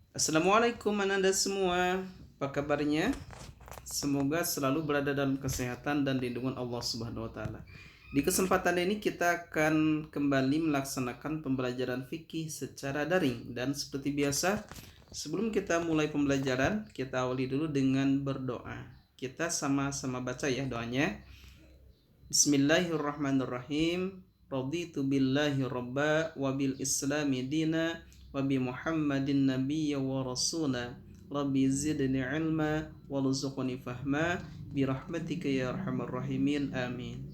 Assalamualaikum Anda semua. Apa kabarnya? Semoga selalu berada dalam kesehatan dan lindungan Allah Subhanahu wa taala. Di kesempatan ini kita akan kembali melaksanakan pembelajaran fikih secara daring dan seperti biasa, sebelum kita mulai pembelajaran, kita awali dulu dengan berdoa. Kita sama-sama baca ya doanya. Bismillahirrahmanirrahim. Raditu billahi robba wa bil islami dina wa bi Muhammadin nabiyya wa rasula. Rabbi zidni ilma warzuqni fahma bi rahmatika ya arhamar rahimin. Amin.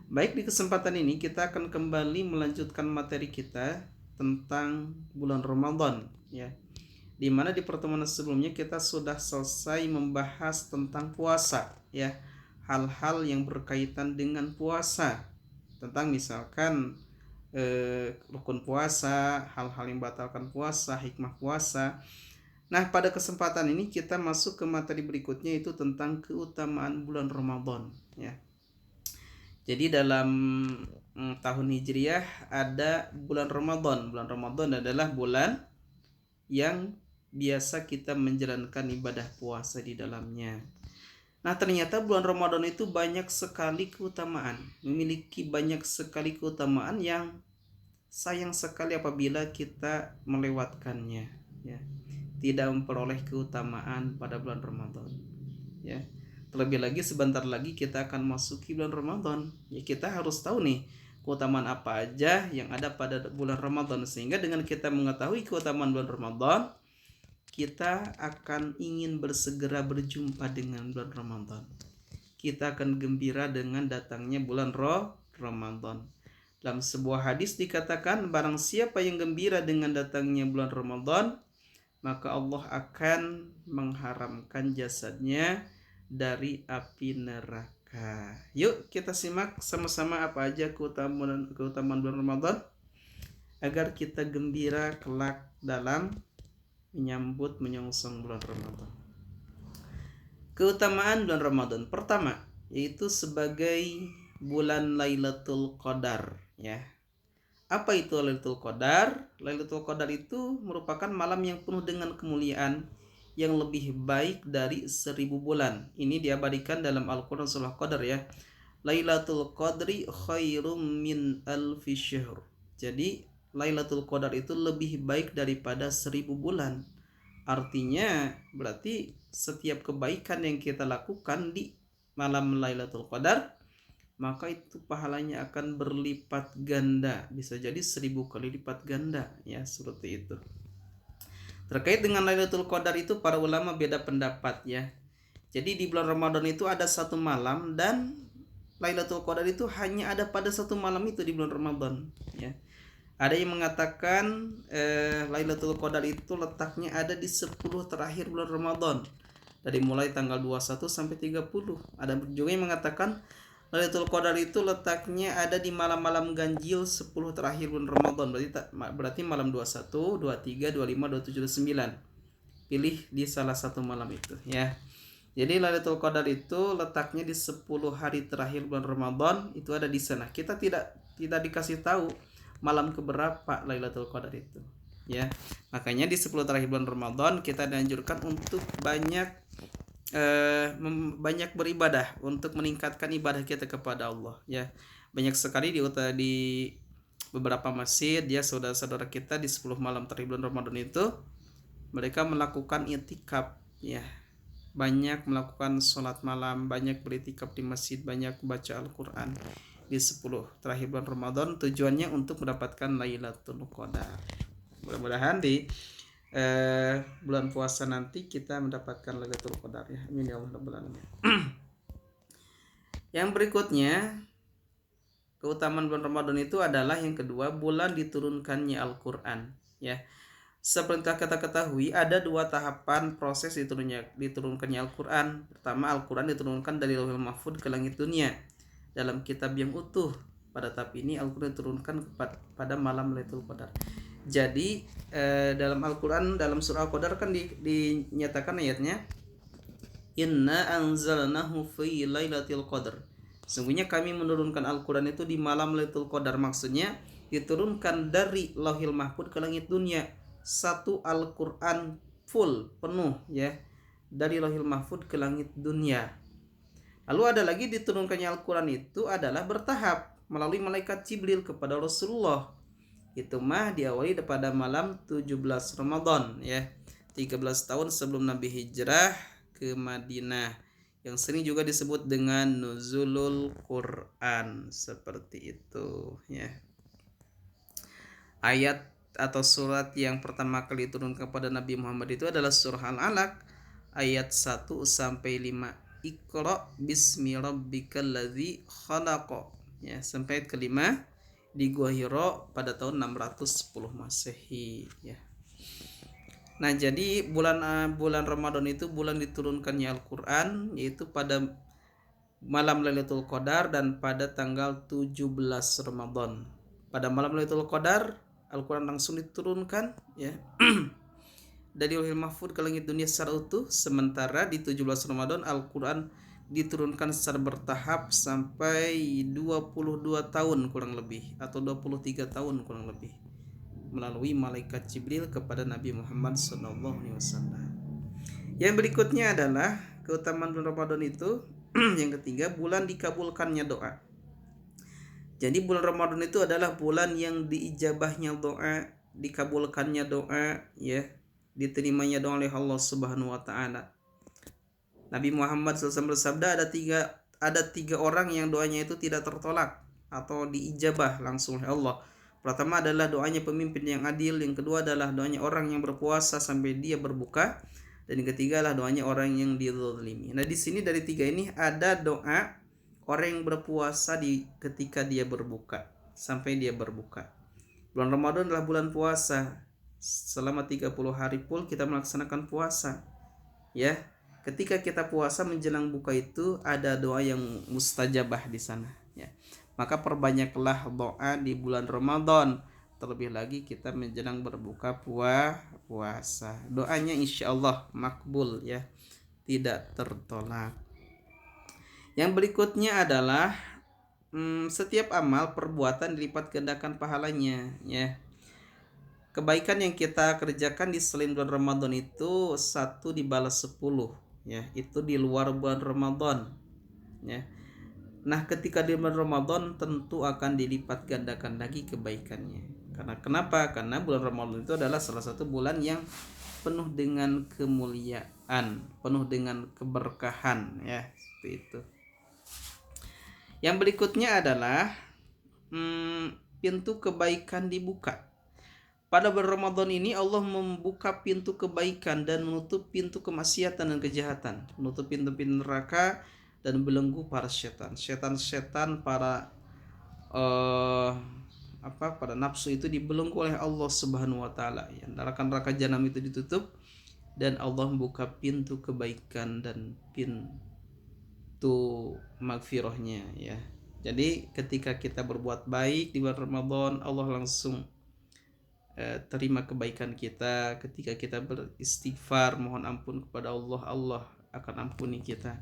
Baik, di kesempatan ini kita akan kembali melanjutkan materi kita tentang bulan Ramadan ya. Di mana di pertemuan sebelumnya kita sudah selesai membahas tentang puasa ya. Hal-hal yang berkaitan dengan puasa, tentang misalkan rukun puasa, hal-hal yang batalkan puasa, hikmah puasa. Nah, pada kesempatan ini kita masuk ke materi berikutnya, yaitu tentang keutamaan bulan Ramadan ya. Jadi dalam tahun Hijriah ada bulan Ramadan. Bulan Ramadan adalah bulan yang biasa kita menjalankan ibadah puasa di dalamnya. Nah, ternyata bulan Ramadan itu banyak sekali keutamaan, memiliki banyak sekali keutamaan yang sayang sekali apabila kita melewatkannya ya. Tidak memperoleh keutamaan pada bulan Ramadan ya. Terlebih lagi sebentar lagi kita akan masuki bulan Ramadan. Ya, kita harus tahu nih keutamaan apa aja yang ada pada bulan Ramadan, sehingga dengan kita mengetahui keutamaan bulan Ramadan, kita akan ingin bersegera berjumpa dengan bulan Ramadan. Kita akan gembira dengan datangnya bulan Ramadan. Dalam sebuah hadis dikatakan, barang siapa yang gembira dengan datangnya bulan Ramadan, maka Allah akan mengharamkan jasadnya dari api neraka. Yuk kita simak sama-sama apa aja keutamaan bulan Ramadan, agar kita gembira kelak dalam menyambut menyongsong bulan Ramadan. Keutamaan bulan Ramadan pertama, yaitu sebagai bulan Lailatul Qadar ya. Apa itu Lailatul Qadar? Lailatul Qadar itu merupakan malam yang penuh dengan kemuliaan, yang lebih baik dari 1000 bulan. Ini diabadikan dalam Al-Quran surah Qadar ya. Lailatul Qadri khairum min alfi syahr. Jadi Lailatul Qadar itu lebih baik daripada 1000 bulan. Artinya berarti setiap kebaikan yang kita lakukan di malam Lailatul Qadar, maka itu pahalanya akan berlipat ganda, bisa jadi 1000 kali lipat ganda ya, seperti itu. Terkait dengan Lailatul Qadar itu para ulama beda pendapat ya. Jadi di bulan Ramadan itu ada satu malam, dan Lailatul Qadar itu hanya ada pada satu malam itu di bulan Ramadan ya. Ada yang mengatakan Lailatul Qadar itu letaknya ada di 10 terakhir bulan Ramadan, dari mulai tanggal 21 sampai 30. Ada juga yang mengatakan Lailatul Qadar itu letaknya ada di malam-malam ganjil 10 terakhir bulan Ramadan. Berarti malam 21, 23, 25, 27, 29. Pilih di salah satu malam itu ya. Jadi Lailatul Qadar itu letaknya di 10 hari terakhir bulan Ramadan, itu ada di sana. Kita tidak dikasih tahu malam keberapa Lailatul Qadar itu ya. Makanya di 10 terakhir bulan Ramadan kita dianjurkan untuk banyak beribadah, untuk meningkatkan ibadah kita kepada Allah ya. Banyak sekali di beberapa masjid ya, saudara-saudara kita di 10 malam terakhir bulan Ramadan itu mereka melakukan i'tikaf ya. Banyak melakukan sholat malam, banyak beritikaf di masjid, banyak baca Al-Quran di 10 terakhir bulan Ramadan, tujuannya untuk mendapatkan Lailatul Qadar. Mudah-mudahan di bulan puasa nanti kita mendapatkan Lailatul Qadar ya. Amin ya rabbal alamin. Yang berikutnya, keutamaan bulan Ramadan itu adalah yang kedua, bulan diturunkannya Al-Qur'an ya. Seperti kita ketahui, ada dua tahapan proses diturunkannya Al-Qur'an. Pertama, Al-Qur'an diturunkan dari Lauhul Mahfuz ke langit dunia dalam kitab yang utuh. Pada tahap ini Al-Qur'an diturunkan pada malam Lailatul Qadar. Jadi dalam Al-Quran, dalam surah Al-Qadar kan dinyatakan ayatnya, Inna anzalnahu fi lailatul qadar. Sungguhnya kami menurunkan Al-Quran itu di malam Lailatul Qadar. Maksudnya diturunkan dari Lauhil Mahfuz ke langit dunia satu Al-Quran full penuh ya dari Lauhil Mahfud ke langit dunia. Lalu ada lagi diturunkannya Al-Quran itu adalah bertahap melalui malaikat Jibril kepada Rasulullah. Itu mah diawali pada malam 17 Ramadan ya. 13 tahun sebelum Nabi hijrah ke Madinah, yang sering juga disebut dengan nuzulul Quran, seperti itu ya. Ayat atau surat yang pertama kali diturunkan kepada Nabi Muhammad itu adalah surah Al-Alaq ayat 1 sampai 5. Iqra bismi rabbikal ladzi khalaq ya, sampai ayat kelima di Gua Hira pada tahun 610 Masehi ya. Nah, jadi bulan Ramadan itu bulan diturunkannya Al-Qur'an, yaitu pada malam Lailatul Qadar dan pada tanggal 17 Ramadan. Pada malam Lailatul Qadar Al-Qur'an langsung diturunkan ya dari Lauhil Mahfud ke langit dunia secara utuh, sementara di 17 Ramadan Al-Qur'an diturunkan secara bertahap sampai 22 tahun kurang lebih, atau 23 tahun kurang lebih, melalui malaikat Jibril kepada Nabi Muhammad SAW. Yang berikutnya adalah keutamaan bulan Ramadan itu yang ketiga, bulan dikabulkannya doa. Jadi bulan Ramadan itu adalah bulan yang diijabahnya doa, dikabulkannya doa ya, diterimanya doa oleh Allah Subhanahu wa taala. Nabi Muhammad SAW bersabda, ada tiga orang yang doanya itu tidak tertolak atau diijabah langsung oleh Allah. Pertama adalah doanya pemimpin yang adil, yang kedua adalah doanya orang yang berpuasa sampai dia berbuka, dan yang ketiga adalah doanya orang yang dizalimi. Nah, di sini dari tiga ini ada doa orang yang berpuasa ketika dia berbuka sampai dia berbuka. Bulan Ramadan adalah bulan puasa. Selama 30 hari full kita melaksanakan puasa. Ya. Ketika kita puasa menjelang buka itu ada doa yang mustajabah di sana, ya. Maka perbanyaklah doa di bulan Ramadan. Terlebih lagi kita menjelang berbuka puasa. Doanya insya Allah makbul ya, tidak tertolak. Yang berikutnya adalah setiap amal perbuatan dilipat gandakan pahalanya ya. Kebaikan yang kita kerjakan di selain bulan Ramadan itu 1 dibalas 10 ya, itu di luar bulan Ramadan ya. Nah, ketika di bulan Ramadan tentu akan dilipat gandakan lagi kebaikannya. Karena kenapa? Karena bulan Ramadan itu adalah salah satu bulan yang penuh dengan kemuliaan, penuh dengan keberkahan ya, seperti itu. Yang berikutnya adalah pintu kebaikan dibuka. Pada bulan Ramadan ini Allah membuka pintu kebaikan dan menutup pintu kemaksiatan dan kejahatan, menutup pintu-pintu neraka dan belenggu para setan para pada nafsu itu dibelenggu oleh Allah Subhanahu wa taala ya. Neraka jahanam itu ditutup dan Allah membuka pintu kebaikan dan pintu magfirahnya ya. Jadi ketika kita berbuat baik di bulan Ramadan, Allah langsung terima kebaikan kita. Ketika kita beristighfar mohon ampun kepada Allah, Allah akan ampuni kita.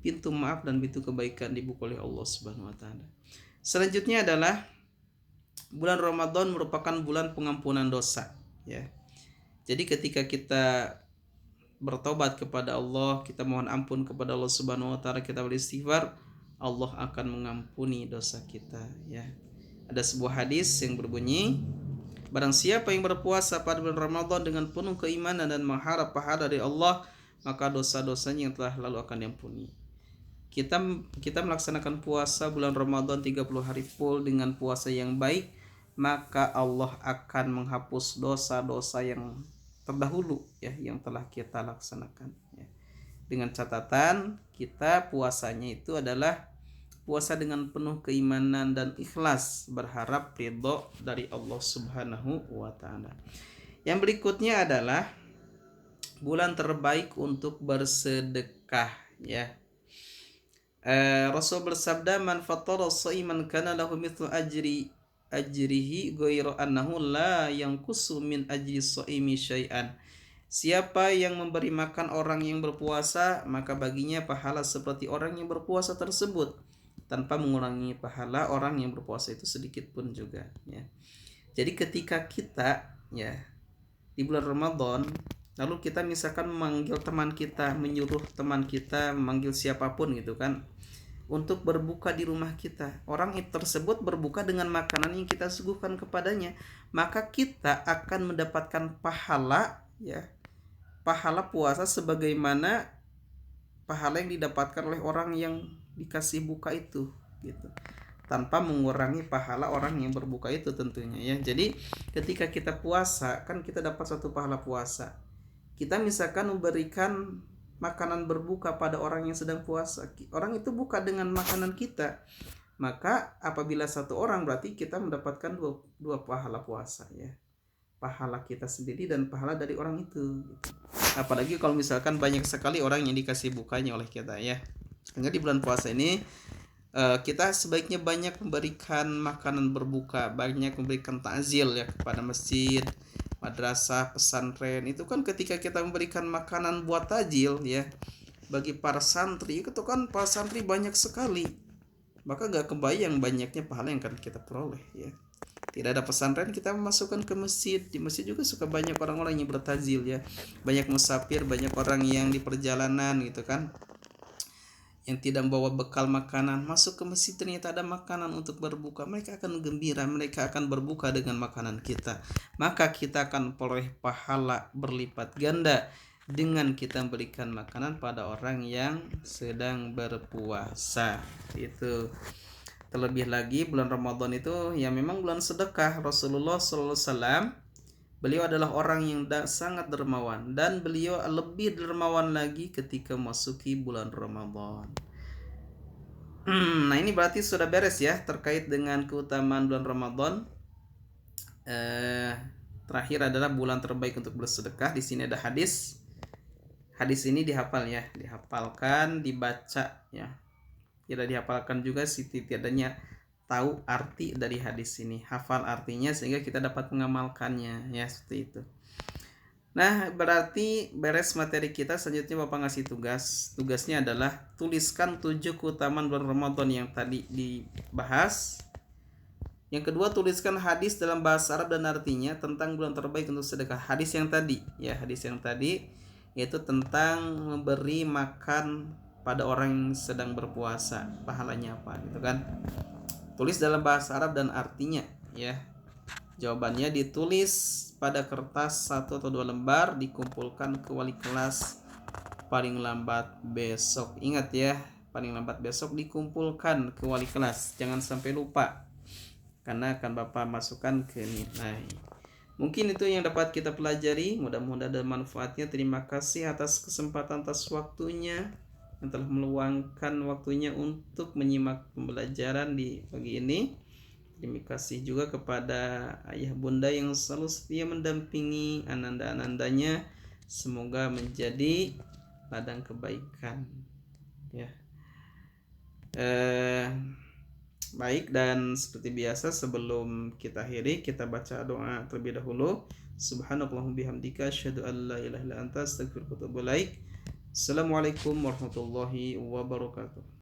Pintu maaf dan pintu kebaikan dibuka oleh Allah Subhanahu wa taala. Selanjutnya adalah bulan Ramadan merupakan bulan pengampunan dosa ya. Jadi ketika kita bertobat kepada Allah, kita mohon ampun kepada Allah Subhanahu wa taala, kita beristighfar, Allah akan mengampuni dosa kita ya. Ada sebuah hadis yang berbunyi, barang siapa yang berpuasa pada bulan Ramadan dengan penuh keimanan dan mengharap pahala dari Allah, maka dosa-dosanya yang telah lalu akan diampuni. Kita melaksanakan puasa bulan Ramadan 30 hari full dengan puasa yang baik, maka Allah akan menghapus dosa-dosa yang terdahulu ya, yang telah kita laksanakan ya. Dengan catatan kita puasanya itu adalah puasa dengan penuh keimanan dan ikhlas, berharap ridho dari Allah Subhanahu wa taala. Yang berikutnya adalah bulan terbaik untuk bersedekah ya. Rasul bersabda, man fattara shaiman kana lahu mithlu ajrihi ghairu annahu la yanqusu min ajri shaimi syai'an. Siapa yang memberi makan orang yang berpuasa, maka baginya pahala seperti orang yang berpuasa tersebut, tanpa mengurangi pahala orang yang berpuasa itu sedikit pun juga ya. Jadi ketika kita ya di bulan Ramadan, lalu kita misalkan memanggil teman kita, menyuruh teman kita, memanggil siapapun gitu kan, untuk berbuka di rumah kita. Orang tersebut berbuka dengan makanan yang kita suguhkan kepadanya, maka kita akan mendapatkan pahala, ya, pahala puasa sebagaimana pahala yang didapatkan oleh orang yang dikasih buka itu, gitu, tanpa mengurangi pahala orang yang berbuka itu tentunya, ya. Jadi ketika kita puasa kan kita dapat satu pahala puasa. Kita misalkan memberikan makanan berbuka pada orang yang sedang puasa, orang itu buka dengan makanan kita, maka apabila satu orang berarti kita mendapatkan dua pahala puasa, ya, pahala kita sendiri dan pahala dari orang itu, gitu. Apalagi kalau misalkan banyak sekali orang yang dikasih bukanya oleh kita, ya. Sehingga di bulan puasa ini kita sebaiknya banyak memberikan makanan berbuka, banyak memberikan takjil, ya, kepada masjid, madrasah, pesantren. Itu kan ketika kita memberikan makanan buat takjil, ya, bagi para santri, itu kan para santri banyak sekali, maka gak kebayang banyaknya pahala yang akan kita peroleh, ya. Tidak ada pesantren, kita memasukkan ke masjid. Di masjid juga suka banyak orang-orang yang bertajil, ya, banyak musafir, banyak orang yang di perjalanan gitu kan, yang tidak membawa bekal makanan, masuk ke masjid ternyata ada makanan untuk berbuka, mereka akan gembira, mereka akan berbuka dengan makanan kita, maka kita akan peroleh pahala berlipat ganda dengan kita memberikan makanan pada orang yang sedang berpuasa. Itu terlebih lagi bulan Ramadan itu ya memang bulan sedekah. Rasulullah SAW, beliau adalah orang yang sangat dermawan, dan beliau lebih dermawan lagi ketika masuki bulan Ramadan. Nah ini berarti sudah beres ya terkait dengan keutamaan bulan Ramadan. Terakhir adalah bulan terbaik untuk bersedekah. Di sini ada hadis. Hadis ini dihafal, ya, dihafalkan, dibaca, ya. Tidak dihafalkan juga tidaknya tahu arti dari hadis ini, hafal artinya sehingga kita dapat mengamalkannya, ya, seperti itu. Nah, berarti beres materi kita. Selanjutnya Bapak ngasih tugas. Tugasnya adalah tuliskan 7 keutamaan bulan Ramadan yang tadi dibahas. Yang kedua, tuliskan hadis dalam bahasa Arab dan artinya tentang bulan terbaik untuk sedekah. Hadis yang tadi, ya, hadis yang tadi yaitu tentang memberi makan pada orang yang sedang berpuasa, pahalanya apa gitu kan. Tulis dalam bahasa Arab dan artinya, ya. Jawabannya ditulis pada kertas 1 atau 2 lembar, dikumpulkan ke wali kelas paling lambat besok. Ingat ya, paling lambat besok dikumpulkan ke wali kelas, jangan sampai lupa, karena akan Bapak masukkan ke nilai. Mungkin itu yang dapat kita pelajari, mudah-mudahan ada manfaatnya. Terima kasih atas kesempatan, atas waktunya yang telah meluangkan waktunya untuk menyimak pembelajaran di pagi ini. Terima kasih juga kepada ayah bunda yang selalu setia mendampingi ananda-anandanya. Semoga menjadi ladang kebaikan, ya. Baik, dan seperti biasa sebelum kita akhiri, kita baca doa terlebih dahulu. Subhanallahumma bihamdika asyhadu an la ilaha illa anta astaghfiruka wa atubu ilaik. Assalamualaikum warahmatullahi wabarakatuh.